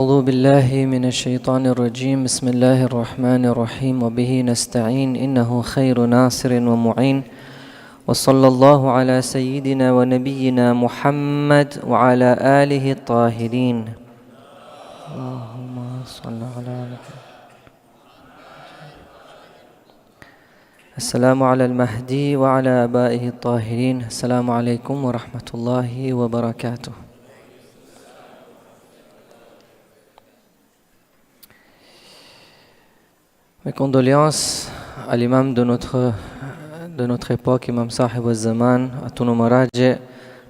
أعوذ بالله من الشيطان الرجيم بسم الله الرحمن الرحيم وبه نستعين إنه خير ناصر ومعين وصلى الله على سيدنا ونبينا محمد وعلى آله الطاهرين اللهم صل على محمد. السلام على المهدي وعلى آبائه الطاهرين. السلام عليكم ورحمة الله وبركاته. Mes condoléances à l'imam de notre époque, Imam Sahib al-Zaman, à tous nos maraji,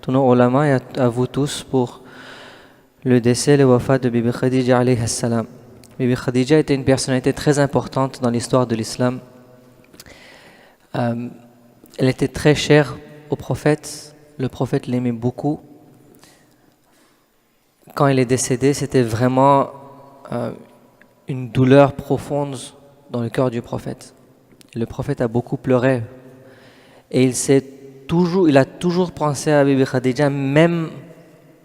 tous nos ulama et à vous tous pour le décès, le wafat de Bibi Khadija alayhi salam. Bibi Khadija était une personnalité très importante dans l'histoire de l'islam. Elle était très chère au prophète, le prophète l'aimait beaucoup. Quand elle est décédée, c'était vraiment une douleur profonde dans le cœur du prophète. Le prophète a beaucoup pleuré et il a toujours pensé à Bibi Khadija, même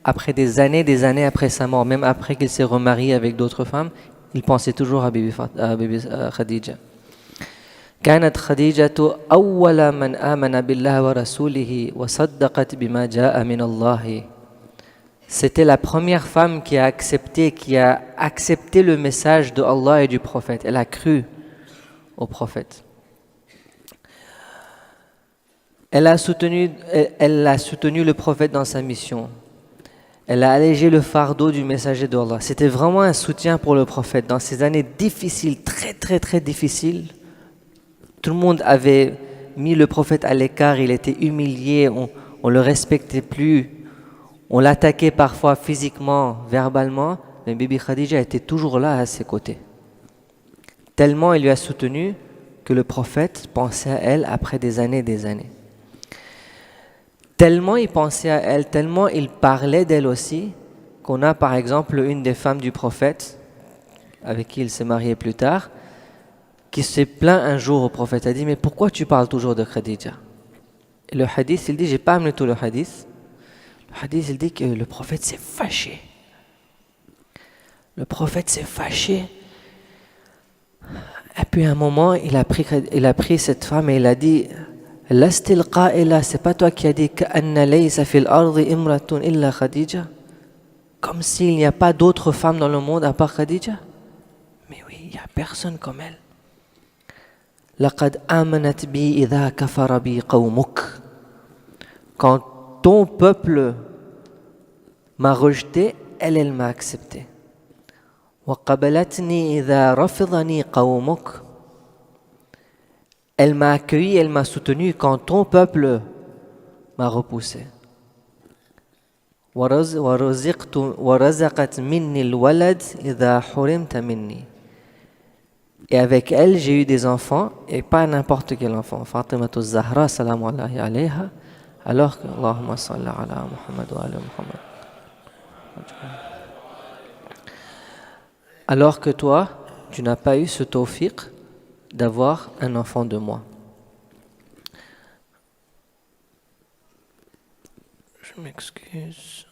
après des années après sa mort, même après qu'il s'est remarié avec d'autres femmes, il pensait toujours à Bibi Khadija. كانت خديجة أول من آمن بالله ورسوله وصدقت بما جاء من الله. C'était la première femme qui a accepté le message de Allah et du prophète. Elle a cru au prophète. Elle a soutenu le prophète dans sa mission. Elle a allégé le fardeau du messager d'Allah. C'était vraiment un soutien pour le prophète. Dans ces années difficiles, très difficiles, tout le monde avait mis le prophète à l'écart. Il était humilié, on le respectait plus. On l'attaquait parfois physiquement, verbalement, mais Bibi Khadija était toujours là à ses côtés. Tellement il lui a soutenu que le prophète pensait à elle après des années. Tellement il pensait à elle, tellement il parlait d'elle aussi, qu'on a par exemple une des femmes du prophète, avec qui il s'est marié plus tard, qui s'est plaint un jour au prophète. Elle a dit, mais pourquoi tu parles toujours de Khadija? Et le hadith, il dit, j'ai pas amené tout le hadith. Le hadith, il dit que le prophète s'est fâché. Le prophète s'est fâché. Et puis à un moment, il a pris cette femme et il a dit, Lastil qa'ila, c'est pas toi qui as dit qu'anna laysa fil ardi imratun illa Khadija? Comme s'il n'y a pas d'autres femmes dans le monde à part Khadija? Mais oui, il n'y a personne comme elle. Laqad amanat bi idha kafara bi qawmuk. Quand ton peuple m'a rejeté, elle m'a accepté. وَقَبَلَتْنِي إِذَا رَفِضَنِي قَوْمُكَ. Elle m'a accueilli, elle m'a soutenu quand ton peuple m'a repoussé. وَرَزَقَتْ مِنِّي الْوَلَدْ إِذَا حُرِمْتَ مِنِّي. Et avec elle, j'ai eu des enfants, et pas n'importe quel enfant. Fatima Zahra, salamu alayha, alors que Allahumma salli ala Muhammad wa ala Muhammad. Alors que toi, tu n'as pas eu ce tawfiq d'avoir un enfant de moi. Je m'excuse.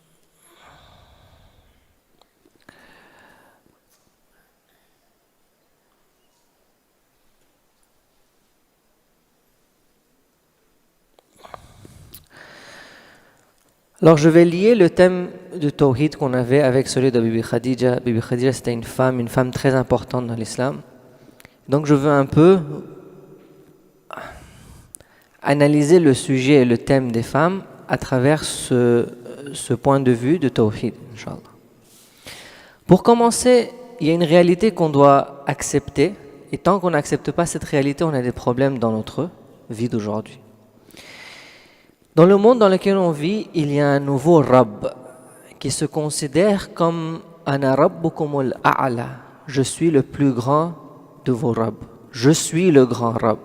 Alors je vais lier le thème du tawhid qu'on avait avec celui de Bibi Khadija. Bibi Khadija, c'était une femme très importante dans l'islam. Donc je veux un peu analyser le sujet et le thème des femmes à travers ce point de vue de tawhid, Inch'Allah. Pour commencer, il y a une réalité qu'on doit accepter. Et tant qu'on n'accepte pas cette réalité, on a des problèmes dans notre vie d'aujourd'hui. Dans le monde dans lequel on vit, il y a un nouveau Rabb qui se considère comme Ana Rabbukumul A'la. Je suis le plus grand de vos Rabbs. Je suis le grand Rabb.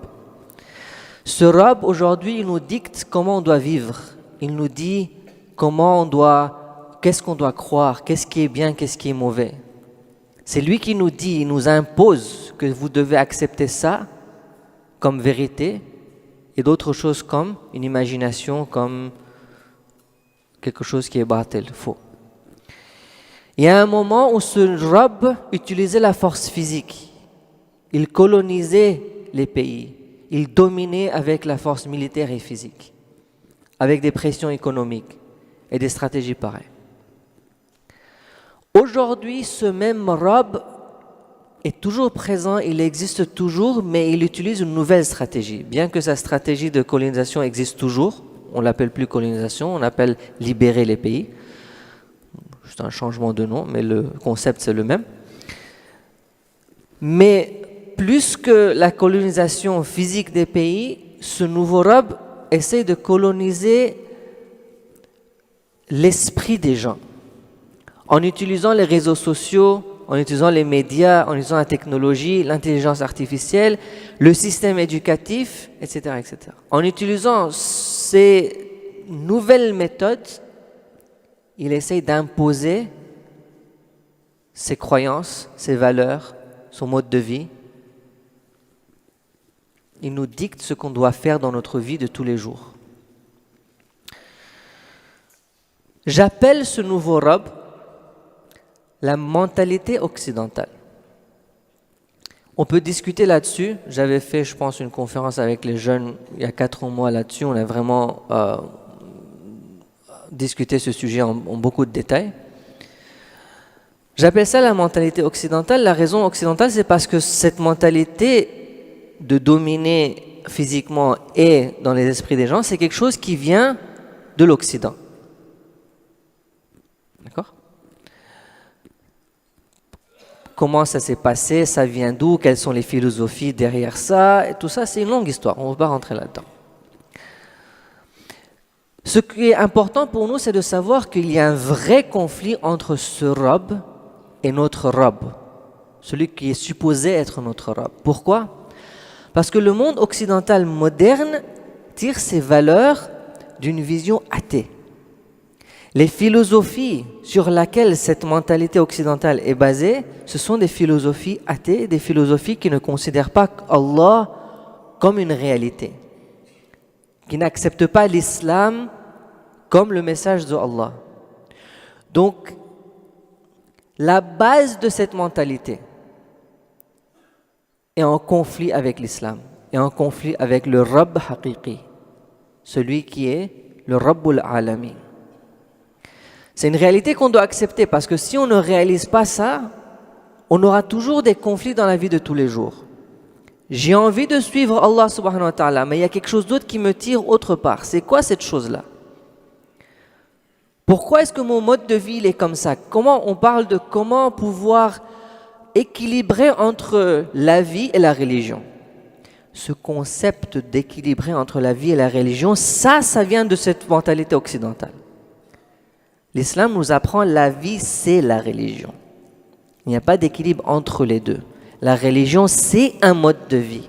Ce Rabb, aujourd'hui, il nous dicte comment on doit vivre. Il nous dit qu'est-ce qu'on doit croire, qu'est-ce qui est bien, qu'est-ce qui est mauvais. C'est lui qui nous dit, il nous impose que vous devez accepter ça comme vérité, et d'autres choses comme une imagination, comme quelque chose qui est batil, faux. Il y a un moment où ce rob utilisait la force physique. Il colonisait les pays. Il dominait avec la force militaire et physique, avec des pressions économiques et des stratégies pareilles. Aujourd'hui, ce même rob est toujours présent, il existe toujours, mais il utilise une nouvelle stratégie. Bien que sa stratégie de colonisation existe toujours, on l'appelle plus colonisation, on appelle libérer les pays. C'est un changement de nom, mais le concept c'est le même. Mais plus que la colonisation physique des pays, ce nouveau rob essaie de coloniser l'esprit des gens en utilisant les réseaux sociaux, en utilisant les médias, en utilisant la technologie, l'intelligence artificielle, le système éducatif, etc., etc. En utilisant ces nouvelles méthodes, il essaye d'imposer ses croyances, ses valeurs, son mode de vie. Il nous dicte ce qu'on doit faire dans notre vie de tous les jours. J'appelle ce nouveau rob la mentalité occidentale. On peut discuter là-dessus. J'avais fait, je pense, une conférence avec les jeunes il y a 4 mois là-dessus. On a vraiment discuté ce sujet en beaucoup de détails. J'appelle ça la mentalité occidentale. La raison occidentale, c'est parce que cette mentalité de dominer physiquement et dans les esprits des gens, c'est quelque chose qui vient de l'Occident. D'accord ? Comment ça s'est passé, ça vient d'où, quelles sont les philosophies derrière ça, et tout ça, c'est une longue histoire, on ne va pas rentrer là-dedans. Ce qui est important pour nous, c'est de savoir qu'il y a un vrai conflit entre ce rob et notre rob, celui qui est supposé être notre rob. Pourquoi ? Parce que le monde occidental moderne tire ses valeurs d'une vision athée. Les philosophies sur lesquelles cette mentalité occidentale est basée, ce sont des philosophies athées, des philosophies qui ne considèrent pas Allah comme une réalité, qui n'acceptent pas l'islam comme le message de Allah. Donc, la base de cette mentalité est en conflit avec l'islam, est en conflit avec le Rabb haqiqi, celui qui est le Rabbul Alamin. C'est une réalité qu'on doit accepter parce que si on ne réalise pas ça, on aura toujours des conflits dans la vie de tous les jours. J'ai envie de suivre Allah subhanahu wa ta'ala, mais il y a quelque chose d'autre qui me tire autre part. C'est quoi cette chose-là ? Pourquoi est-ce que mon mode de vie il est comme ça ? On parle de comment pouvoir équilibrer entre la vie et la religion. Ce concept d'équilibrer entre la vie et la religion, ça vient de cette mentalité occidentale. L'islam nous apprend la vie, c'est la religion. Il n'y a pas d'équilibre entre les deux. La religion, c'est un mode de vie.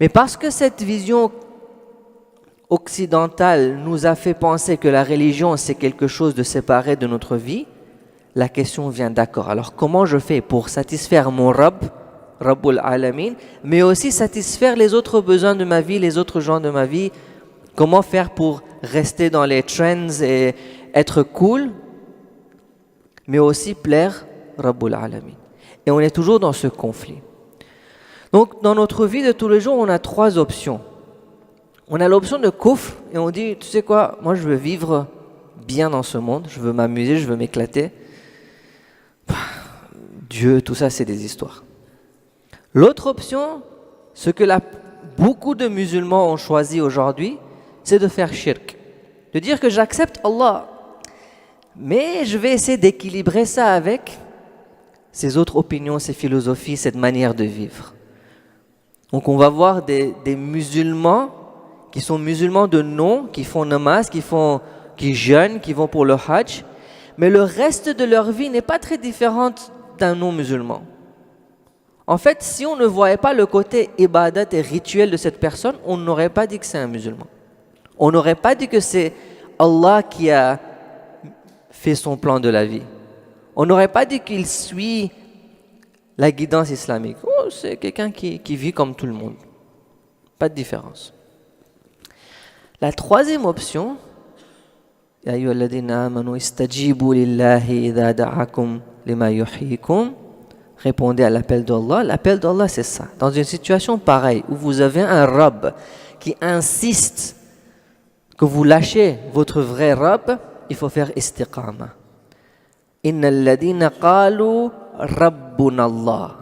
Mais parce que cette vision occidentale nous a fait penser que la religion, c'est quelque chose de séparé de notre vie, la question vient d'accord. Alors comment je fais pour satisfaire mon Rabb, Rabbul Alamin, mais aussi satisfaire les autres besoins de ma vie, les autres gens de ma vie? Comment faire pour rester dans les trends et être cool, mais aussi plaire Rabbul Alamin? Et on est toujours dans ce conflit. Donc, dans notre vie de tous les jours, on a 3 options. On a l'option de kufr, et on dit, tu sais quoi, moi je veux vivre bien dans ce monde, je veux m'amuser, je veux m'éclater. Dieu, tout ça, c'est des histoires. L'autre option, ce que beaucoup de musulmans ont choisi aujourd'hui, c'est de faire shirk. De dire que j'accepte Allah, mais je vais essayer d'équilibrer ça avec ces autres opinions, ces philosophies, cette manière de vivre. Donc on va voir des musulmans qui sont musulmans de nom, qui font namaz, qui jeûnent, qui vont pour le hajj, mais le reste de leur vie n'est pas très différente d'un non-musulman. En fait, si on ne voyait pas le côté ibadat et rituel de cette personne, on n'aurait pas dit que c'est un musulman. On n'aurait pas dit que c'est Allah qui a fait son plan de la vie. On n'aurait pas dit qu'il suit la guidance islamique. Oh, c'est quelqu'un qui vit comme tout le monde. Pas de différence. La troisième option, Ya ayyuhalladhina amanu istajibu lillahi idha da'akum lima yuhyikum. Répondez à l'appel d'Allah. L'appel d'Allah, c'est ça. Dans une situation pareille, où vous avez un Rabb qui insiste que vous lâchez votre vrai Rabb, il faut faire istiqama. Innal ladina qalu rabbuna Allah.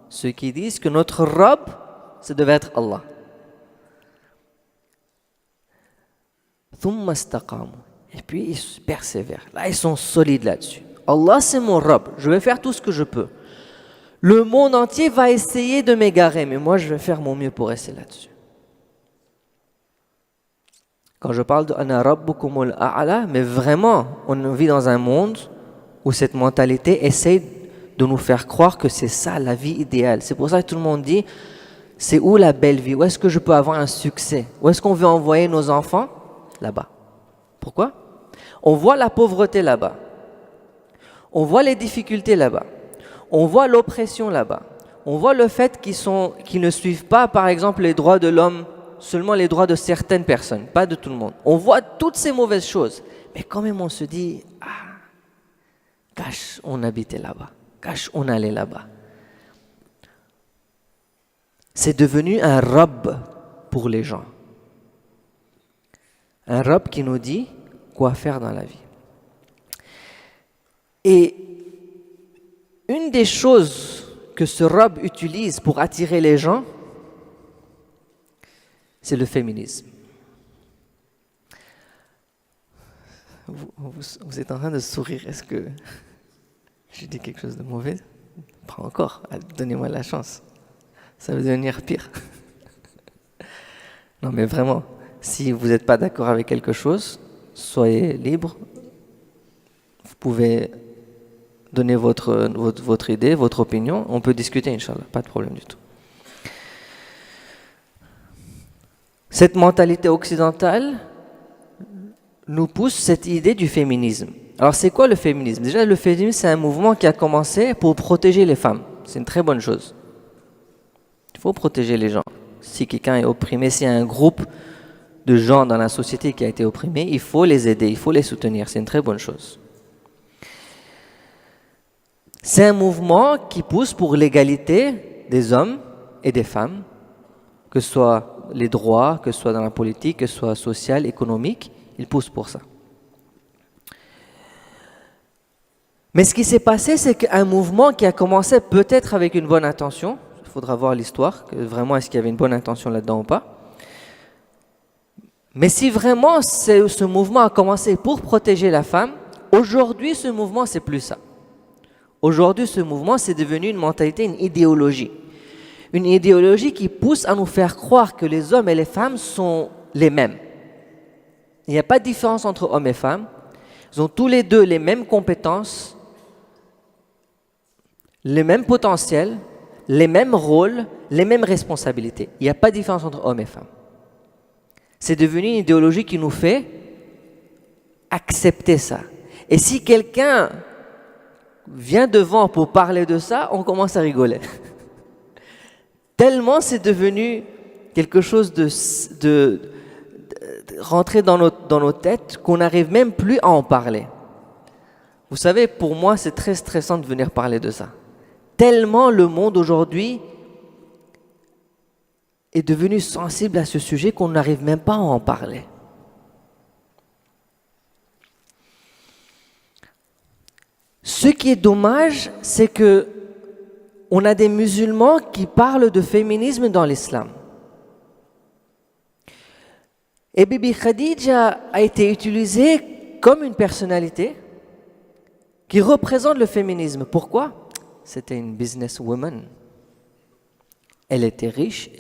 Ceux qui disent que notre Rabb, ça devait être Allah. Thumma istaqamu. Et puis ils persévèrent. Là, ils sont solides là-dessus. Allah, c'est mon Rabb. Je vais faire tout ce que je peux. Le monde entier va essayer de m'égarer, mais moi, je vais faire mon mieux pour rester là-dessus. Quand je parle de Ana Rabbukumul A'la, mais vraiment, on vit dans un monde où cette mentalité essaie de nous faire croire que c'est ça la vie idéale. C'est pour ça que tout le monde dit, c'est où la belle vie? Où est-ce que je peux avoir un succès? Où est-ce qu'on veut envoyer nos enfants? Là-bas. Pourquoi? On voit la pauvreté là-bas. On voit les difficultés là-bas. On voit l'oppression là-bas. On voit le fait qu'ils ne suivent pas, par exemple, les droits de l'homme, seulement les droits de certaines personnes, pas de tout le monde. On voit toutes ces mauvaises choses. Mais quand même, on se dit, cache, on habitait là-bas. Cache, on allait là-bas. C'est devenu un Rabb pour les gens. Un Rabb qui nous dit quoi faire dans la vie. Et une des choses que ce Rabb utilise pour attirer les gens, c'est le féminisme. Vous êtes en train de sourire. Est-ce que j'ai dit quelque chose de mauvais? Pas encore. Donnez-moi la chance. Ça va devenir pire. Non, mais vraiment, si vous n'êtes pas d'accord avec quelque chose, soyez libre. Vous pouvez donner votre idée, votre opinion. On peut discuter, Inch'Allah. Pas de problème du tout. Cette mentalité occidentale nous pousse cette idée du féminisme. Alors c'est quoi le féminisme? Déjà, le féminisme, c'est un mouvement qui a commencé pour protéger les femmes. C'est une très bonne chose. Il faut protéger les gens. Si quelqu'un est opprimé, s'il y a un groupe de gens dans la société qui a été opprimé, il faut les aider, il faut les soutenir. C'est une très bonne chose. C'est un mouvement qui pousse pour l'égalité des hommes et des femmes, que ce soit les droits, que ce soit dans la politique, que ce soit social, économique, il pousse pour ça. Mais ce qui s'est passé, c'est qu'un mouvement qui a commencé peut-être avec une bonne intention, il faudra voir l'histoire, que vraiment est-ce qu'il y avait une bonne intention là-dedans ou pas. Mais si vraiment ce mouvement a commencé pour protéger la femme, aujourd'hui ce mouvement c'est plus ça. Aujourd'hui ce mouvement c'est devenu une mentalité, une idéologie. Une idéologie qui pousse à nous faire croire que les hommes et les femmes sont les mêmes. Il n'y a pas de différence entre hommes et femmes. Ils ont tous les deux les mêmes compétences, les mêmes potentiels, les mêmes rôles, les mêmes responsabilités. Il n'y a pas de différence entre hommes et femmes. C'est devenu une idéologie qui nous fait accepter ça. Et si quelqu'un vient devant pour parler de ça, on commence à rigoler. Tellement c'est devenu quelque chose de rentrer dans nos têtes qu'on n'arrive même plus à en parler. Vous savez, pour moi, c'est très stressant de venir parler de ça. Tellement le monde aujourd'hui est devenu sensible à ce sujet qu'on n'arrive même pas à en parler. Ce qui est dommage, c'est que on a des musulmans qui parlent de féminisme dans l'islam. Et Bibi Khadija a été utilisée comme une personnalité qui représente le féminisme. Pourquoi? C'était une businesswoman. Elle était riche.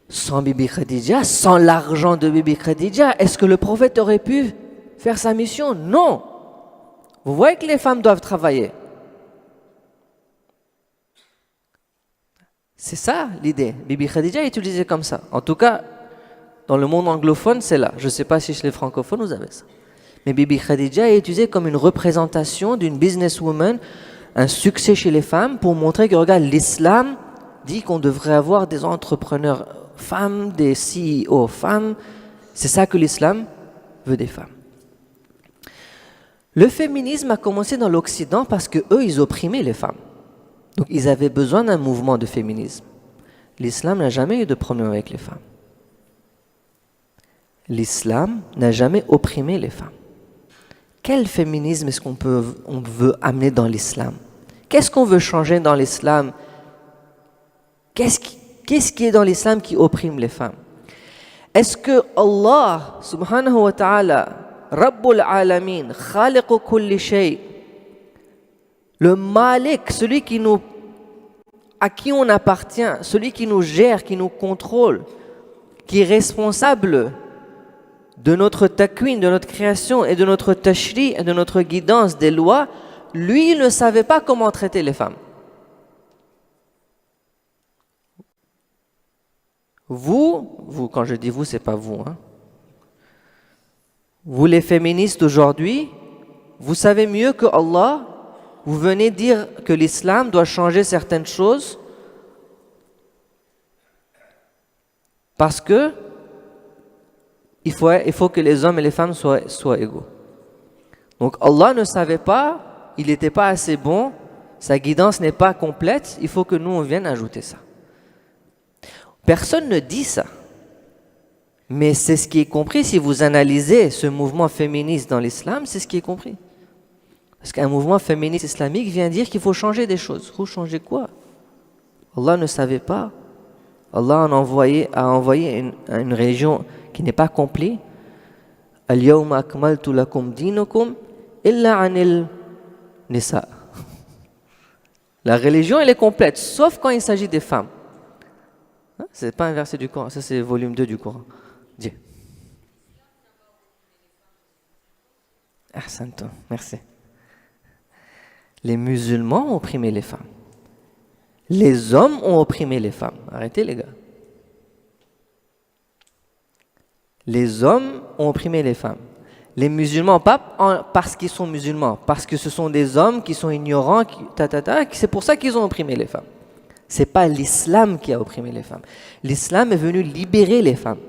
Sans Bibi Khadija, sans l'argent de Bibi Khadija, est-ce que le prophète aurait pu faire sa mission? Non. Vous voyez que les femmes doivent travailler. C'est ça l'idée. Bibi Khadija est utilisée comme ça. En tout cas, dans le monde anglophone, c'est là. Je ne sais pas si chez les francophones, vous avez ça. Mais Bibi Khadija est utilisée comme une représentation d'une businesswoman, un succès chez les femmes, pour montrer que, regarde, l'islam dit qu'on devrait avoir des entrepreneurs femmes, des CEO femmes. C'est ça que l'islam veut des femmes. Le féminisme a commencé dans l'Occident parce que eux, ils opprimaient les femmes. Donc ils avaient besoin d'un mouvement de féminisme. L'islam n'a jamais eu de problème avec les femmes. L'islam n'a jamais opprimé les femmes. Quel féminisme est-ce qu'on veut amener dans l'islam? Qu'est-ce qu'on veut changer dans l'islam? Qu'est-ce qui est dans l'islam qui opprime les femmes? Est-ce que Allah subhanahu wa ta'ala, Rabbul Alamin, Khaliqu kulli shay, le Malik, celui à qui on appartient, celui qui nous gère, qui nous contrôle, qui est responsable de notre takwin, de notre création et de notre tashri, et de notre guidance des lois, lui, il ne savait pas comment traiter les femmes. Vous, quand je dis vous, c'est pas vous, hein. Vous les féministes aujourd'hui, vous savez mieux que Allah, vous venez dire que l'islam doit changer certaines choses parce que il faut que les hommes et les femmes soient égaux. Donc Allah ne savait pas, il n'était pas assez bon, sa guidance n'est pas complète, il faut que nous on vienne ajouter ça. Personne ne dit ça. Mais c'est ce qui est compris, si vous analysez ce mouvement féministe dans l'islam, c'est ce qui est compris. Parce qu'un mouvement féministe islamique vient dire qu'il faut changer des choses. Il faut changer quoi? Allah ne savait pas. Allah a envoyé une religion qui n'est pas complète. Al-yawma akmaltu lakum dinakum illa anil nisa. La religion, elle est complète, sauf quand il s'agit des femmes. Ce n'est pas un verset du Coran, ça c'est volume 2 du Coran. Dieu. Ahsantum, merci. Les musulmans ont opprimé les femmes. Les hommes ont opprimé les femmes. Arrêtez les gars. Les hommes ont opprimé les femmes. Les musulmans, pas parce qu'ils sont musulmans, parce que ce sont des hommes qui sont ignorants, c'est pour ça qu'ils ont opprimé les femmes. C'est pas l'islam qui a opprimé les femmes. L'islam est venu libérer les femmes.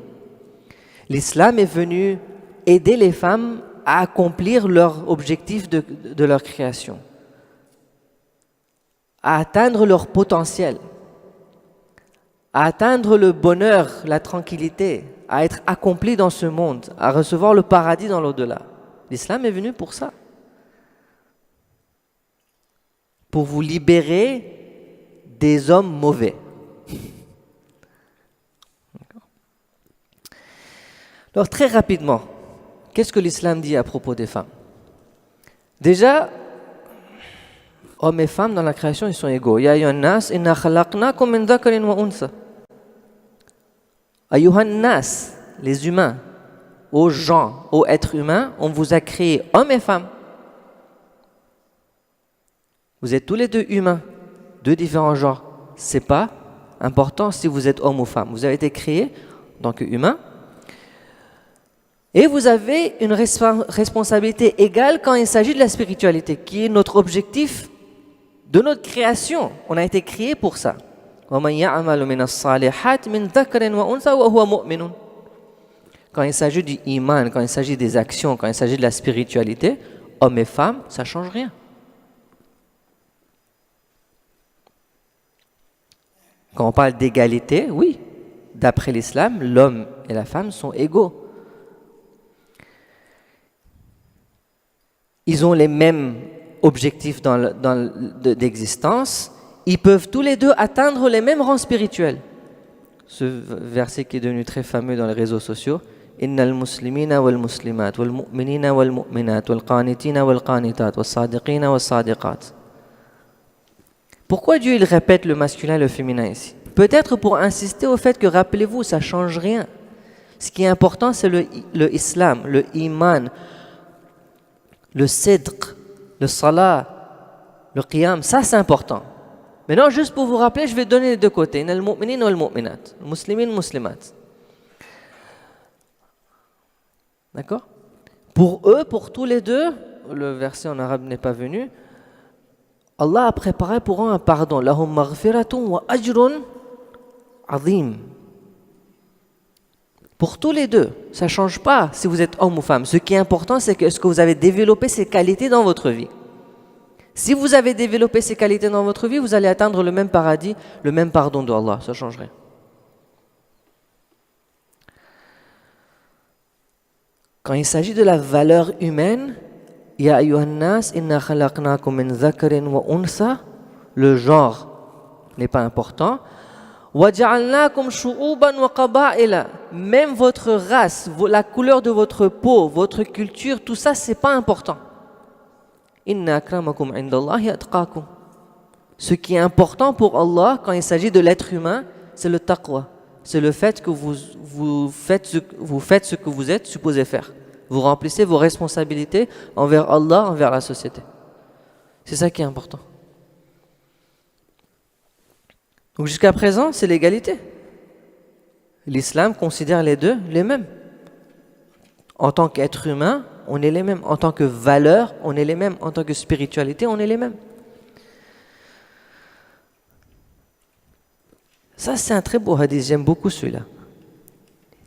L'islam est venu aider les femmes à accomplir leur objectif de leur création, à atteindre leur potentiel, à atteindre le bonheur, la tranquillité, à être accompli dans ce monde, à recevoir le paradis dans l'au-delà. L'islam est venu pour ça. Pour vous libérer des hommes mauvais. Alors très rapidement, qu'est-ce que l'islam dit à propos des femmes? Déjà, hommes et femmes dans la création, ils sont égaux. Ya ayyuhan nas inna khalaqnakum min dhakarin wa untha. Ayyuhan nas, les humains, aux gens, aux êtres humains, on vous a créé hommes et femmes. Vous êtes tous les deux humains, deux différents genres. C'est pas important si vous êtes homme ou femme. Vous avez été créés en tant qu'humains. Et vous avez une responsabilité égale quand il s'agit de la spiritualité, qui est notre objectif de notre création. On a été créé pour ça. Quand il s'agit du iman, quand il s'agit des actions, quand il s'agit de la spiritualité, hommes et femmes, ça ne change rien. Quand on parle d'égalité, oui, d'après l'islam, l'homme et la femme sont égaux. Ils ont les mêmes objectifs d'existence. Ils peuvent tous les deux atteindre les mêmes rangs spirituels. Ce verset qui est devenu très fameux dans les réseaux sociaux. Innal muslimina wal muslimat wal mu'minina wal mu'minat wal qanitina wal qanitat wal sadiqina wal sadiqat. Pourquoi Dieu il répète le masculin et le féminin ici? Peut-être pour insister au fait que, rappelez-vous, ça ne change rien. Ce qui est important, c'est le islam, le iman, le sidq, le salat, le qiyam. Ça, c'est important. Maintenant, juste pour vous rappeler, je vais donner les deux côtés. Il y a le mu'minin ou le mu'minat. Le muslimin, muslimat. D'accord? Pour eux, pour tous les deux, le verset en arabe n'est pas venu, Allah a préparé pour eux un pardon. Lahum maghfiratun wa ajrun azim. Pour tous les deux, ça ne change pas si vous êtes homme ou femme. Ce qui est important, c'est que est-ce que vous avez développé ces qualités dans votre vie. Si vous avez développé ces qualités dans votre vie, vous allez atteindre le même paradis, le même pardon de Allah. Ça ne change rien. Quand il s'agit de la valeur humaine, Ya ayyuhan nas inna khalaqnakum min dhakarin wa unsa, le genre n'est pas important. Wa ja'alnakum shu'uban wa qaba'ila, même votre race, la couleur de votre peau, votre culture, tout ça c'est pas important. Inna akramakum indallahi atqakum. Ce qui est important pour Allah quand il s'agit de l'être humain, c'est le taqwa. C'est le fait que vous faites ce que vous êtes supposé faire. Vous remplissez vos responsabilités envers Allah, envers la société. C'est ça qui est important. Donc jusqu'à présent, c'est l'égalité. L'islam considère les deux les mêmes. En tant qu'être humain, on est les mêmes. En tant que valeur, on est les mêmes. En tant que spiritualité, on est les mêmes. Ça, c'est un très beau hadith. J'aime beaucoup celui-là.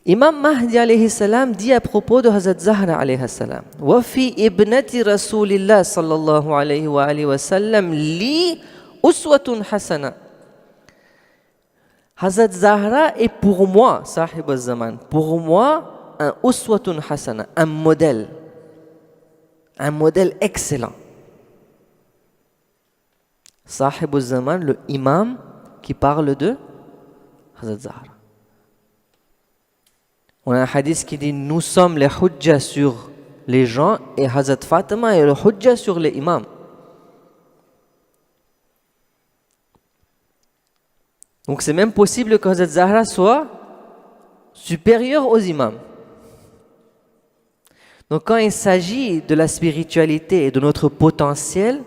Imam Mahdi alayhi salam dit à propos de Hazrat Zahra alayhi salam, wa fi ibnati Rasulillah sallallahu alayhi wa sallam li uswatun hasana. Hazrat Zahra est pour moi, sahib al-zaman, pour moi un uswatun hasana, un modèle excellent. Sahib al-zaman, le imam qui parle de Hazrat Zahra. On a un hadith qui dit nous sommes les hujja sur les gens et Hazrat Fatima est le hujja sur les imams. Donc c'est même possible que Hazrat Zahra soit supérieur aux imams. Donc quand il s'agit de la spiritualité et de notre potentiel,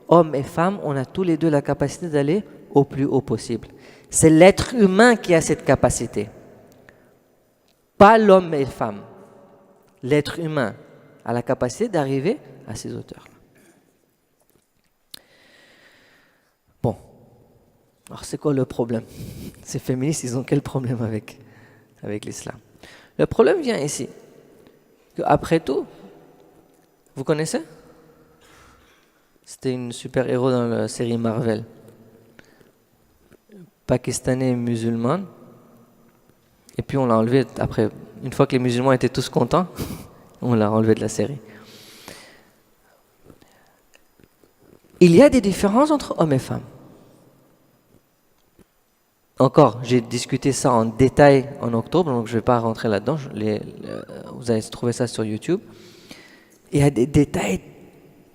hommes et femmes, on a tous les deux la capacité d'aller au plus haut possible. C'est l'être humain qui a cette capacité. Pas l'homme et la femme. L'être humain a la capacité d'arriver à ces hauteurs-là. Bon. Alors c'est quoi le problème? Ces féministes, ils ont quel problème avec l'islam? Le problème vient ici. Après tout, vous connaissez? C'était une super-héros dans la série Marvel. Pakistanais et musulmane. Et puis on l'a enlevé après. Une fois que les musulmans étaient tous contents, on l'a enlevé de la série. Il y a des différences entre hommes et femmes. Encore, j'ai discuté ça en détail en octobre, donc je ne vais pas rentrer là-dedans. Vous allez trouver ça sur YouTube. Il y a des détails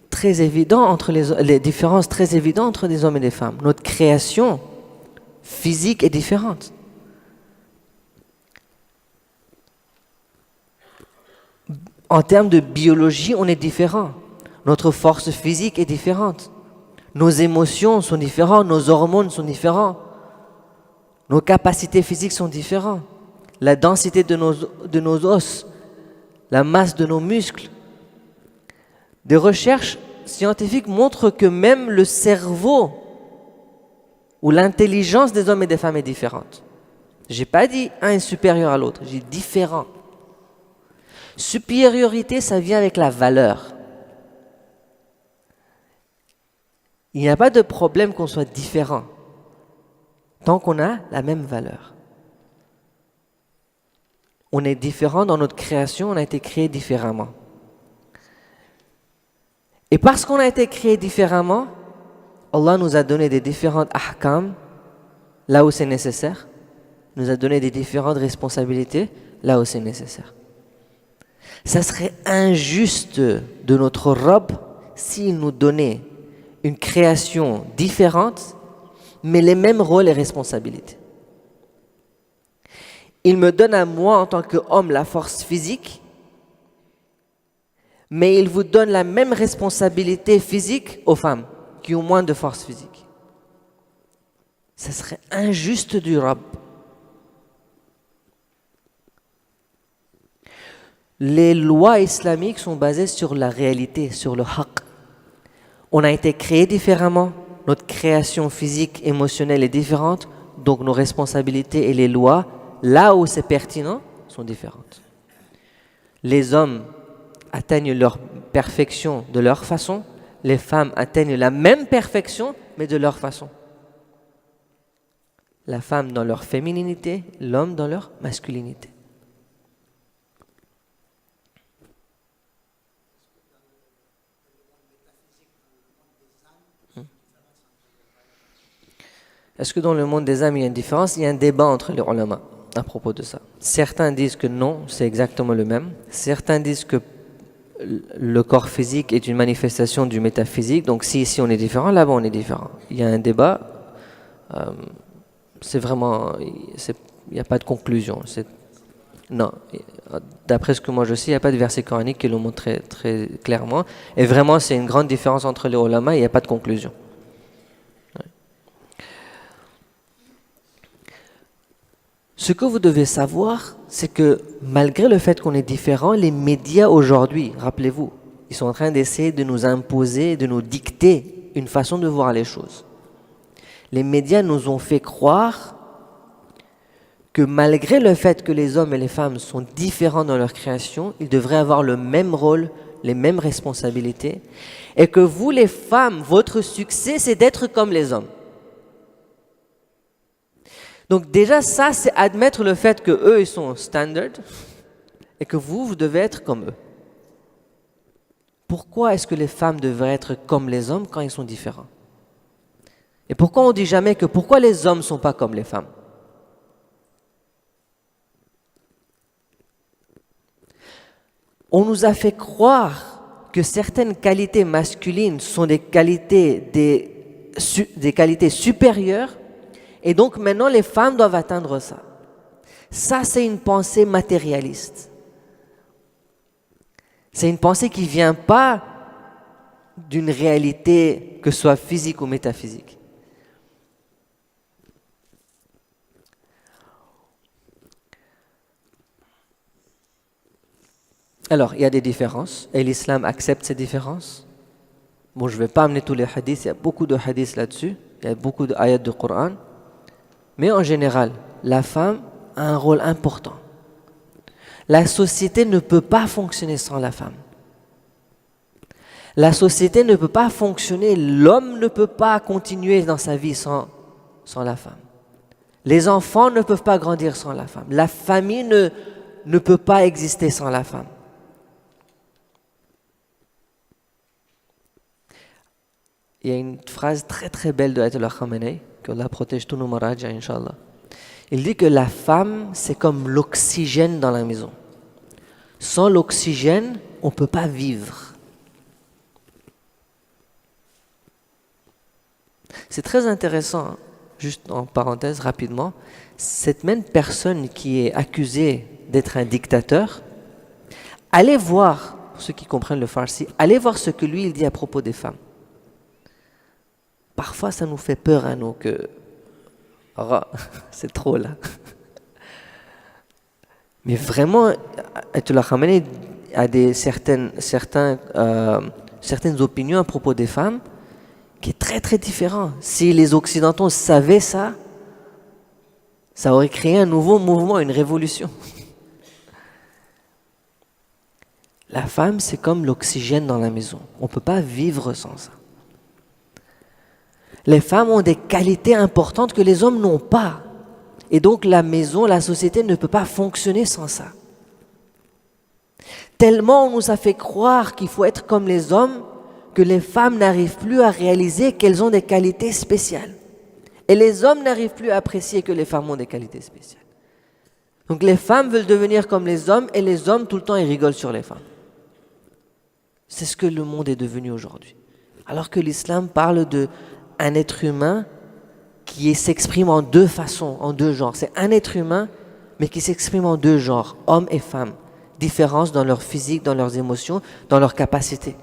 très évidents entre les différences très évidentes entre des hommes et des femmes. Notre création physique est différente. En termes de biologie, on est différent. Notre force physique est différente. Nos émotions sont différentes, nos hormones sont différentes. Nos capacités physiques sont différentes. La densité de nos os, la masse de nos muscles. Des recherches scientifiques montrent que même le cerveau ou l'intelligence des hommes et des femmes est différente. Je n'ai pas dit un est supérieur à l'autre, j'ai dit différent. Supériorité, ça vient avec la valeur. Il n'y a pas de problème qu'on soit différent, tant qu'on a la même valeur. On est différent dans notre création, on a été créé différemment. Et parce qu'on a été créé différemment, Allah nous a donné des différentes ahkam, là où c'est nécessaire, nous a donné des différentes responsabilités, là où c'est nécessaire. Ça serait injuste de notre Rabb s'il nous donnait une création différente, mais les mêmes rôles et responsabilités. Il me donne à moi en tant qu'homme la force physique, mais il vous donne la même responsabilité physique aux femmes qui ont moins de force physique. Ça serait injuste du Rabb. Les lois islamiques sont basées sur la réalité, sur le haqq. On a été créé différemment, notre création physique, émotionnelle est différente, donc nos responsabilités et les lois, là où c'est pertinent, sont différentes. Les hommes atteignent leur perfection de leur façon, les femmes atteignent la même perfection, mais de leur façon. La femme dans leur fémininité, l'homme dans leur masculinité. Est-ce que dans le monde des âmes, il y a une différence? Il y a un débat entre les ulama à propos de ça. Certains disent que non, c'est exactement le même. Certains disent que le corps physique est une manifestation du métaphysique. Donc si ici on est différent, là-bas on est différent. Il y a un débat. C'est vraiment... Il n'y a pas de conclusion. Non. D'après ce que moi je sais, il n'y a pas de verset coranique qui le montre très, très clairement. Et vraiment, c'est une grande différence entre les ulama et il n'y a pas de conclusion. Ce que vous devez savoir, c'est que malgré le fait qu'on est différents, les médias aujourd'hui, rappelez-vous, ils sont en train d'essayer de nous imposer, de nous dicter une façon de voir les choses. Les médias nous ont fait croire que malgré le fait que les hommes et les femmes sont différents dans leur création, ils devraient avoir le même rôle, les mêmes responsabilités, et que vous les femmes, votre succès, c'est d'être comme les hommes. Donc déjà, ça, c'est admettre le fait que eux, ils sont standard et que vous devez être comme eux. Pourquoi est-ce que les femmes devraient être comme les hommes quand ils sont différents? Et pourquoi on ne dit jamais que pourquoi les hommes ne sont pas comme les femmes? On nous a fait croire que certaines qualités masculines sont des qualités supérieures. Et donc maintenant, les femmes doivent atteindre ça. Ça, c'est une pensée matérialiste. C'est une pensée qui ne vient pas d'une réalité, que ce soit physique ou métaphysique. Alors, il y a des différences, et l'islam accepte ces différences. Bon, je ne vais pas amener tous les hadiths, il y a beaucoup de hadiths là-dessus, il y a beaucoup d'ayats du Coran. Mais en général, la femme a un rôle important. La société ne peut pas fonctionner sans la femme. La société ne peut pas fonctionner, l'homme ne peut pas continuer dans sa vie sans la femme. Les enfants ne peuvent pas grandir sans la femme. La famille ne peut pas exister sans la femme. Il y a une phrase très très belle de Ayatollah Khamenei, que Allah protège tous nos maraja, Inch'Allah. Il dit que la femme, c'est comme l'oxygène dans la maison. Sans l'oxygène, on ne peut pas vivre. C'est très intéressant, juste en parenthèse rapidement, cette même personne qui est accusée d'être un dictateur, allez voir, pour ceux qui comprennent le farsi, allez voir ce que lui il dit à propos des femmes. Parfois, ça nous fait peur à nous que c'est trop là. Mais vraiment, Ayatollah Khamenei a certaines opinions à propos des femmes qui est très très différent. Si les Occidentaux savaient ça, ça aurait créé un nouveau mouvement, une révolution. La femme, c'est comme l'oxygène dans la maison. On ne peut pas vivre sans ça. Les femmes ont des qualités importantes que les hommes n'ont pas. Et donc la maison, la société ne peut pas fonctionner sans ça. Tellement on nous a fait croire qu'il faut être comme les hommes que les femmes n'arrivent plus à réaliser qu'elles ont des qualités spéciales. Et les hommes n'arrivent plus à apprécier que les femmes ont des qualités spéciales. Donc les femmes veulent devenir comme les hommes et les hommes tout le temps ils rigolent sur les femmes. C'est ce que le monde est devenu aujourd'hui. Alors que l'islam parle d'un être humain qui s'exprime en deux façons, en deux genres. C'est un être humain, mais qui s'exprime en deux genres, hommes et femmes. Différence dans leur physique, dans leurs émotions, dans leurs capacités.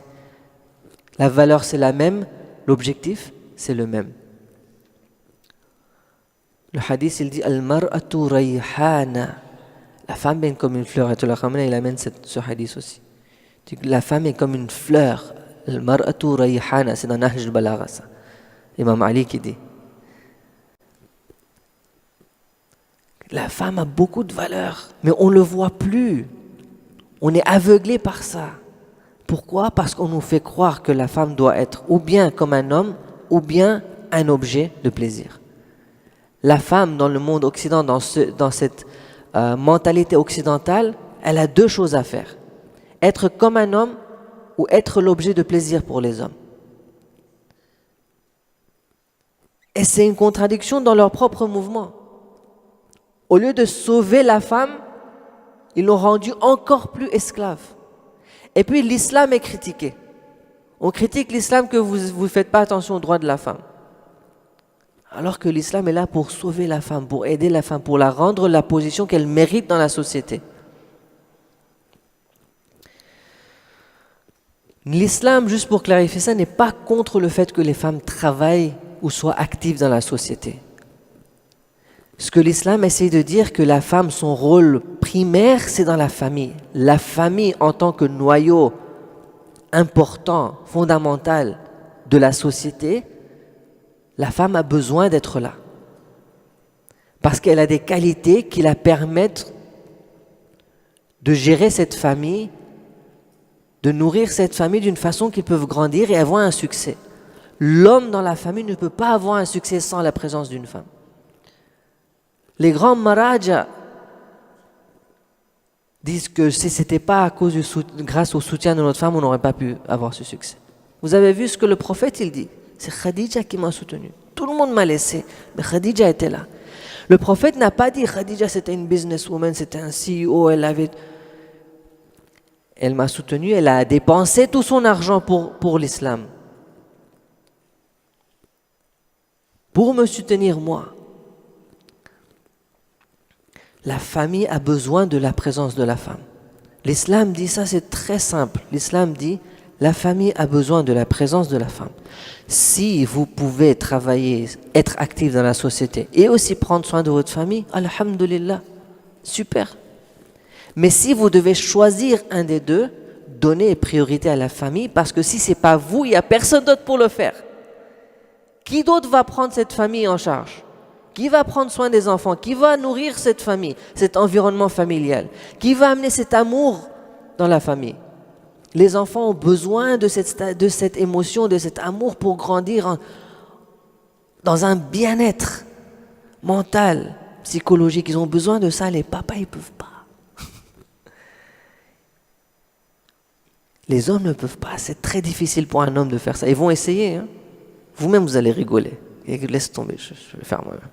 La valeur, c'est la même, l'objectif, c'est le même. Le hadith, il dit « Al-mar'atu rayhana » La femme est comme une fleur. Ayatollah Khamenei, il amène ce hadith aussi. La femme est comme une fleur. « Al-mar'atu rayhana » c'est dans Nahj al-Balagha, ça. Imam Ali qui dit. La femme a beaucoup de valeur, mais on ne le voit plus. On est aveuglé par ça. Pourquoi? Parce qu'on nous fait croire que la femme doit être ou bien comme un homme, ou bien un objet de plaisir. La femme dans le monde occidental, dans cette mentalité occidentale, elle a deux choses à faire. Être comme un homme ou être l'objet de plaisir pour les hommes. Et c'est une contradiction dans leur propre mouvement. Au lieu de sauver la femme, ils l'ont rendue encore plus esclave. Et puis l'islam est critiqué. On critique l'islam que vous ne faites pas attention aux droits de la femme. Alors que l'islam est là pour sauver la femme, pour aider la femme, pour la rendre la position qu'elle mérite dans la société. L'islam, juste pour clarifier ça, n'est pas contre le fait que les femmes travaillent ou soient actives dans la société. Ce que l'islam essaie de dire, que la femme, son rôle primaire, c'est dans la famille. La famille en tant que noyau important, fondamental de la société, la femme a besoin d'être là. Parce qu'elle a des qualités qui la permettent de gérer cette famille, de nourrir cette famille d'une façon qu'ils peuvent grandir et avoir un succès. L'homme dans la famille ne peut pas avoir un succès sans la présence d'une femme. Les grands Maharajas disent que si ce n'était pas à cause grâce au soutien de notre femme, on n'aurait pas pu avoir ce succès. Vous avez vu ce que le prophète il dit? C'est Khadija qui m'a soutenu. Tout le monde m'a laissé, mais Khadija était là. Le prophète n'a pas dit Khadija c'était une businesswoman, c'était un CEO, elle m'a soutenu, elle a dépensé tout son argent pour l'islam. Pour me soutenir moi. La famille a besoin de la présence de la femme. L'islam dit ça, c'est très simple. L'islam dit, la famille a besoin de la présence de la femme. Si vous pouvez travailler, être actif dans la société et aussi prendre soin de votre famille, alhamdulillah, super. Mais si vous devez choisir un des deux, donnez priorité à la famille, parce que si ce n'est pas vous, il n'y a personne d'autre pour le faire. Qui d'autre va prendre cette famille en charge? Qui va prendre soin des enfants? Qui va nourrir cette famille, cet environnement familial? Qui va amener cet amour dans la famille? Les enfants ont besoin de cette émotion, de cet amour pour grandir dans un bien-être mental, psychologique. Ils ont besoin de ça. Les papas, ils ne peuvent pas. Les hommes ne peuvent pas. C'est très difficile pour un homme de faire ça. Ils vont essayer. Hein. Vous-même, vous allez rigoler. Et laisse tomber, je vais le faire moi-même.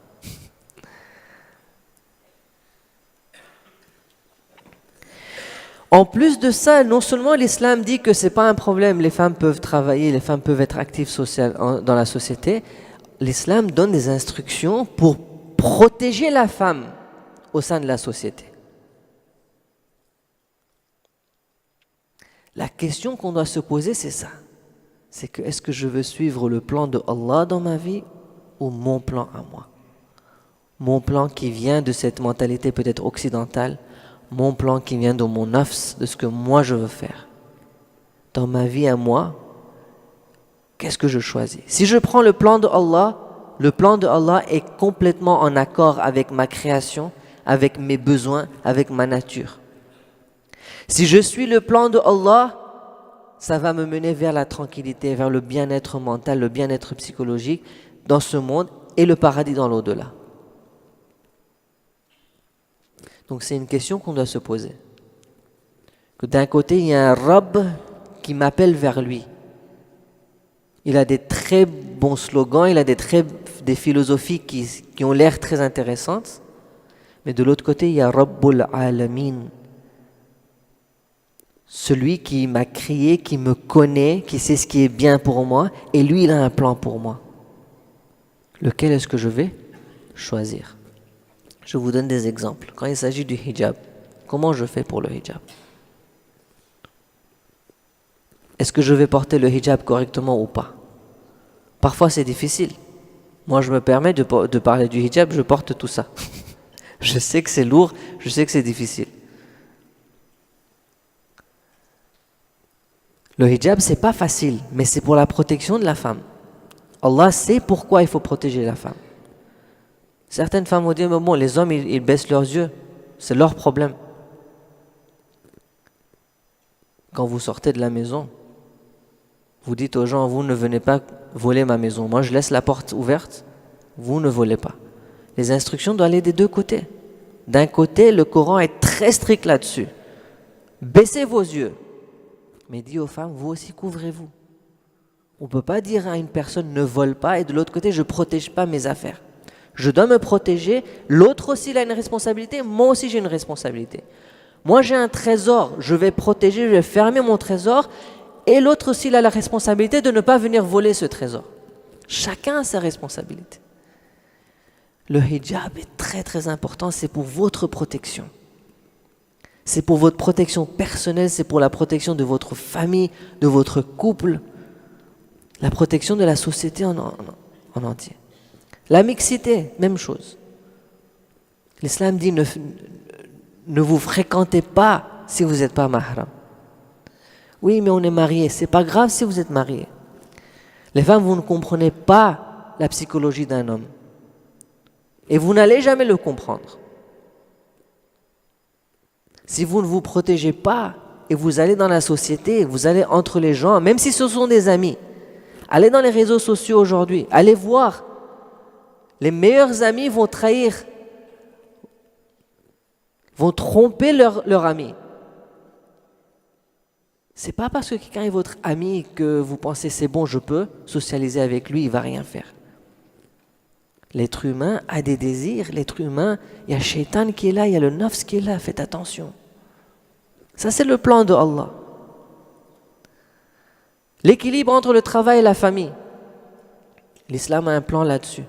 En plus de ça, non seulement l'islam dit que ce n'est pas un problème, les femmes peuvent travailler, les femmes peuvent être actives dans la société, l'islam donne des instructions pour protéger la femme au sein de la société. La question qu'on doit se poser, c'est ça. C'est que est-ce que je veux suivre le plan de Allah dans ma vie ou mon plan à moi? Mon plan qui vient de cette mentalité peut-être occidentale, mon plan qui vient de mon nafs, de ce que moi je veux faire. Dans ma vie à moi, qu'est-ce que je choisis? Si je prends le plan de Allah est complètement en accord avec ma création, avec mes besoins, avec ma nature. Si je suis le plan de Allah, ça va me mener vers la tranquillité, vers le bien-être mental, le bien-être psychologique dans ce monde et le paradis dans l'au-delà. Donc c'est une question qu'on doit se poser. Que d'un côté, il y a un Rabb qui m'appelle vers lui. Il a des très bons slogans, il a des philosophies qui ont l'air très intéressantes. Mais de l'autre côté, il y a Rabbul Alamin. Celui qui m'a créé, qui me connaît, qui sait ce qui est bien pour moi. Et lui, il a un plan pour moi. Lequel est-ce que je vais choisir? Je vous donne des exemples. Quand il s'agit du hijab, comment je fais pour le hijab? Est-ce que je vais porter le hijab correctement ou pas? Parfois c'est difficile. Moi je me permets de parler du hijab, je porte tout ça. Je sais que c'est lourd, je sais que c'est difficile. Le hijab c'est pas facile, mais c'est pour la protection de la femme. Allah sait pourquoi il faut protéger la femme. Certaines femmes vont dire, mais bon, les hommes, ils baissent leurs yeux. C'est leur problème. Quand vous sortez de la maison, vous dites aux gens, vous ne venez pas voler ma maison. Moi, je laisse la porte ouverte. Vous ne volez pas. Les instructions doivent aller des deux côtés. D'un côté, le Coran est très strict là-dessus. Baissez vos yeux. Mais dit aux femmes, vous aussi couvrez-vous. On ne peut pas dire à une personne ne vole pas et de l'autre côté, je ne protège pas mes affaires. Je dois me protéger. L'autre aussi il a une responsabilité. Moi aussi j'ai une responsabilité. Moi j'ai un trésor. Je vais protéger, je vais fermer mon trésor. Et l'autre aussi il a la responsabilité de ne pas venir voler ce trésor. Chacun a sa responsabilité. Le hijab est très très important. C'est pour votre protection. C'est pour votre protection personnelle. C'est pour la protection de votre famille, de votre couple. La protection de la société en entier. La mixité, même chose. L'islam dit ne vous fréquentez pas si vous n'êtes pas mahram. Oui, mais on est marié. C'est pas grave si vous êtes marié. Les femmes, vous ne comprenez pas la psychologie d'un homme. Et vous n'allez jamais le comprendre. Si vous ne vous protégez pas et vous allez dans la société, vous allez entre les gens, même si ce sont des amis, allez dans les réseaux sociaux aujourd'hui, allez voir. Les meilleurs amis vont trahir, vont tromper leur ami. C'est pas parce que quelqu'un est votre ami que vous pensez c'est bon, je peux socialiser avec lui, il va rien faire. L'être humain a des désirs, l'être humain, il y a Shaitan qui est là, il y a le nafs qui est là, faites attention. Ça c'est le plan de Allah. L'équilibre entre le travail et la famille. L'islam a un plan là-dessus.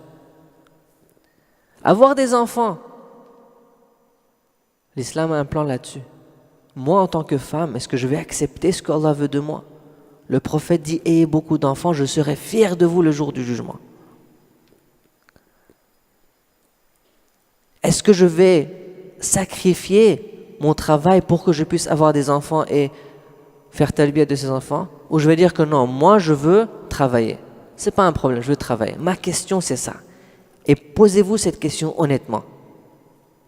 Avoir des enfants. L'islam a un plan là-dessus. Moi, en tant que femme, est-ce que je vais accepter ce qu'Allah veut de moi? Le prophète dit, ayez beaucoup d'enfants, je serai fier de vous le jour du jugement. Est-ce que je vais sacrifier mon travail pour que je puisse avoir des enfants et faire talbiya de ces enfants? Ou je vais dire que non, moi je veux travailler. C'est pas un problème, je veux travailler. Ma question c'est ça. Et posez-vous cette question honnêtement.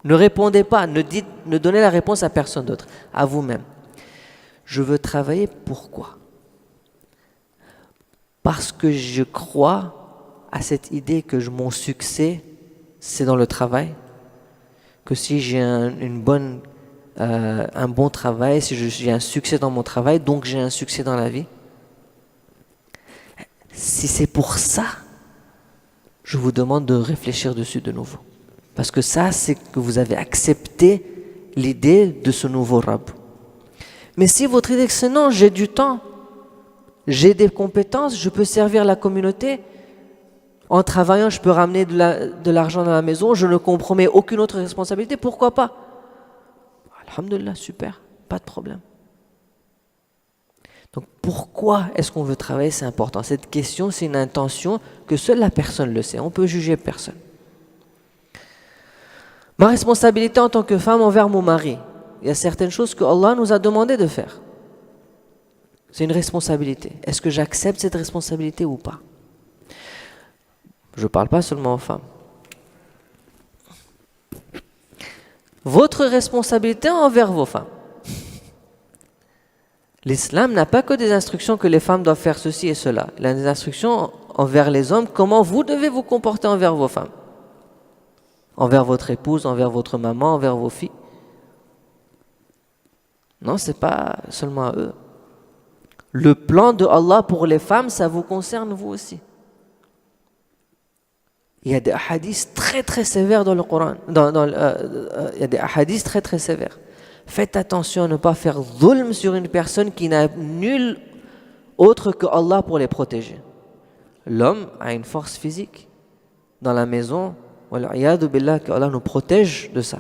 Ne répondez pas, ne donnez la réponse à personne d'autre, à vous-même. Je veux travailler, pourquoi? Parce que je crois à cette idée que mon succès, c'est dans le travail. Que si j'ai un bon travail, si j'ai un succès dans mon travail, donc j'ai un succès dans la vie. Si c'est pour ça, je vous demande de réfléchir dessus de nouveau. Parce que ça, c'est que vous avez accepté l'idée de ce nouveau Rab. Mais si votre idée c'est non, j'ai du temps, j'ai des compétences, je peux servir la communauté, en travaillant, je peux ramener de l'argent dans la maison, je ne compromets aucune autre responsabilité, pourquoi pas? Alhamdulillah, super, pas de problème. Donc pourquoi est-ce qu'on veut travailler? C'est important. Cette question, c'est une intention que seule la personne le sait. On peut juger personne. Ma responsabilité en tant que femme envers mon mari. Il y a certaines choses que Allah nous a demandé de faire. C'est une responsabilité. Est-ce que j'accepte cette responsabilité ou pas? Je ne parle pas seulement aux femmes. Votre responsabilité envers vos femmes. L'islam n'a pas que des instructions que les femmes doivent faire ceci et cela. Il a des instructions envers les hommes, comment vous devez vous comporter envers vos femmes. Envers votre épouse, envers votre maman, envers vos filles. Non, ce n'est pas seulement à eux. Le plan de Allah pour les femmes, ça vous concerne vous aussi. Il y a des hadiths très très sévères dans le Coran. Il y a des hadiths très très sévères. Faites attention à ne pas faire dhulm sur une personne qui n'a nul autre que Allah pour les protéger. L'homme a une force physique dans la maison. Wal'iyadu billah, que Allah nous protège de ça.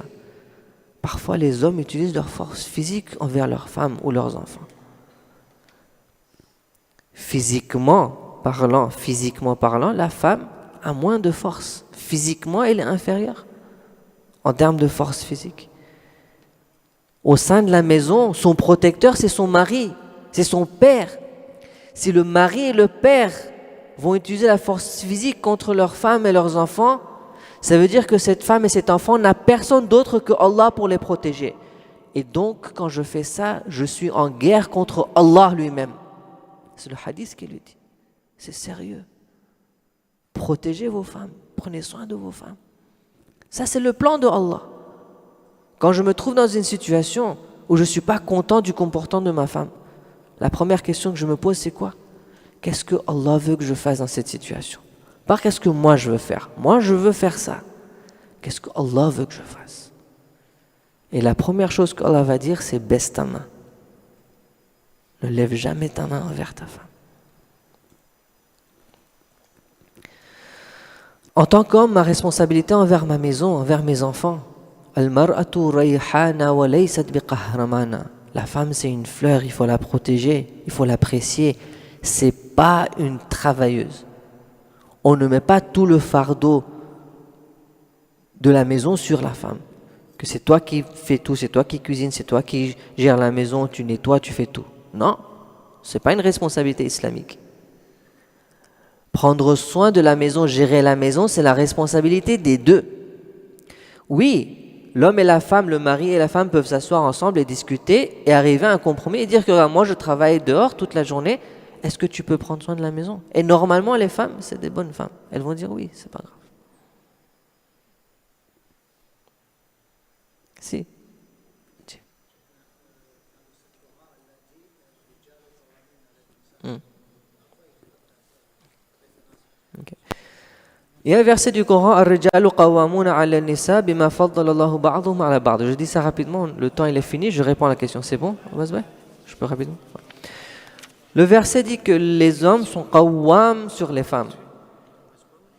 Parfois, les hommes utilisent leur force physique envers leurs femmes ou leurs enfants. Physiquement parlant, la femme a moins de force. Physiquement, elle est inférieure en termes de force physique. Au sein de la maison, son protecteur, c'est son mari, c'est son père. Si le mari et le père vont utiliser la force physique contre leurs femmes et leurs enfants, Ça veut dire que cette femme et cet enfant n'a personne d'autre que Allah pour les protéger. Et donc, quand je fais ça, je suis en guerre contre Allah lui-même. C'est le hadith qui lui dit. C'est sérieux. Protégez vos femmes. Prenez soin de vos femmes. Ça, c'est le plan de Allah. Quand je me trouve dans une situation où je ne suis pas content du comportement de ma femme, la première question que je me pose, c'est quoi? Qu'est-ce que Allah veut que je fasse dans cette situation? Pas qu'est-ce que moi je veux faire. Moi, je veux faire ça. Qu'est-ce que Allah veut que je fasse? Et la première chose qu'Allah va dire, c'est baisse ta main. Ne lève jamais ta main envers ta femme. En tant qu'homme, ma responsabilité envers ma maison, envers mes enfants, Al-mar'atu rayhana wa laysat biqahramana. La femme, c'est une fleur, il faut la protéger, il faut l'apprécier. C'est pas une travailleuse. On ne met pas tout le fardeau de la maison sur la femme. Que c'est toi qui fais tout, c'est toi qui cuisines, c'est toi qui gères la maison, tu nettoies, tu fais tout. Non, c'est pas une responsabilité islamique. Prendre soin de la maison, gérer la maison, c'est la responsabilité des deux. Oui, l'homme et la femme, le mari et la femme peuvent s'asseoir ensemble et discuter et arriver à un compromis et dire que moi je travaille dehors toute la journée, est-ce que tu peux prendre soin de la maison? Et normalement les femmes, c'est des bonnes femmes. Elles vont dire oui, c'est pas grave. Si. Okay. Il y a un verset du Coran, Ar-rijalu qawwamuna 'ala an-nisa bima faddala Allahu ba'dahum 'ala ba'd. Je dis ça rapidement, le temps il est fini, je réponds à la question. C'est bon? Je peux rapidement? Le verset dit que les hommes sont qawwam sur les femmes.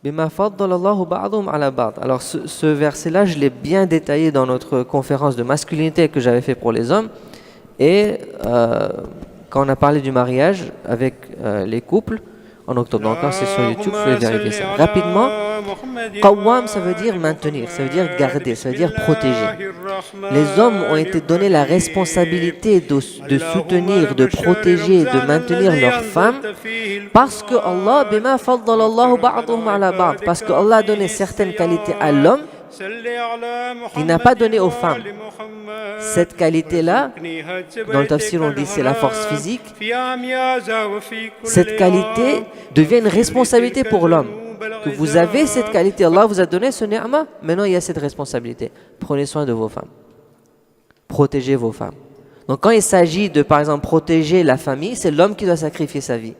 Bima faddala Allahu ba'dahum 'ala ba'd. Alors ce verset-là, je l'ai bien détaillé dans notre conférence de masculinité que j'avais fait pour les hommes. Et quand on a parlé du mariage avec les couples, en octobre. Donc quand c'est sur YouTube, vous pouvez vérifier ça. Rapidement, qawwam, ça veut dire maintenir, ça veut dire garder, ça veut dire protéger. Les hommes ont été donnés la responsabilité de soutenir, de protéger, de maintenir leurs femmes parce que Allah, bima faddala Allahu ba'dahum 'ala ba'd, parce que Allah a donné certaines qualités à l'homme qu'il n'a pas donné aux femmes. Cette qualité-là, dans le tafsir on dit c'est la force physique. Cette qualité devient une responsabilité pour l'homme. Que vous avez cette qualité, Allah vous a donné ce ni'ma, maintenant il y a cette responsabilité. Prenez soin de vos femmes. Protégez vos femmes. Donc quand il s'agit de, par exemple, protéger la famille, c'est l'homme qui doit sacrifier sa vie.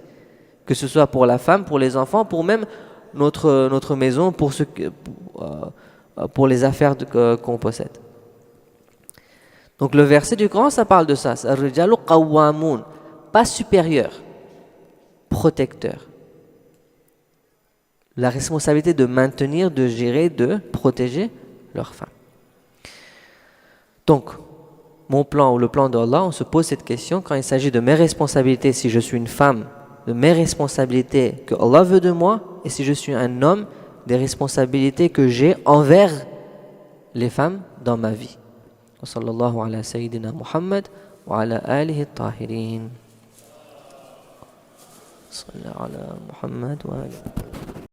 Que ce soit pour la femme, pour les enfants, pour même notre maison, pour les affaires qu'on possède. Donc le verset du Coran, ça parle de ça. Ar-rijalu qawwamun, pas supérieur, protecteur. La responsabilité de maintenir, de gérer, de protéger leurs femmes. Donc, mon plan ou le plan d'Allah, on se pose cette question quand il s'agit de mes responsabilités, si je suis une femme, de mes responsabilités que Allah veut de moi, et si je suis un homme, des responsabilités que j'ai envers les femmes dans ma vie. Wa sallallahu ala sayyidina Muhammad wa ala alihi at-tahirin. Sallallahu ala Muhammad wa ala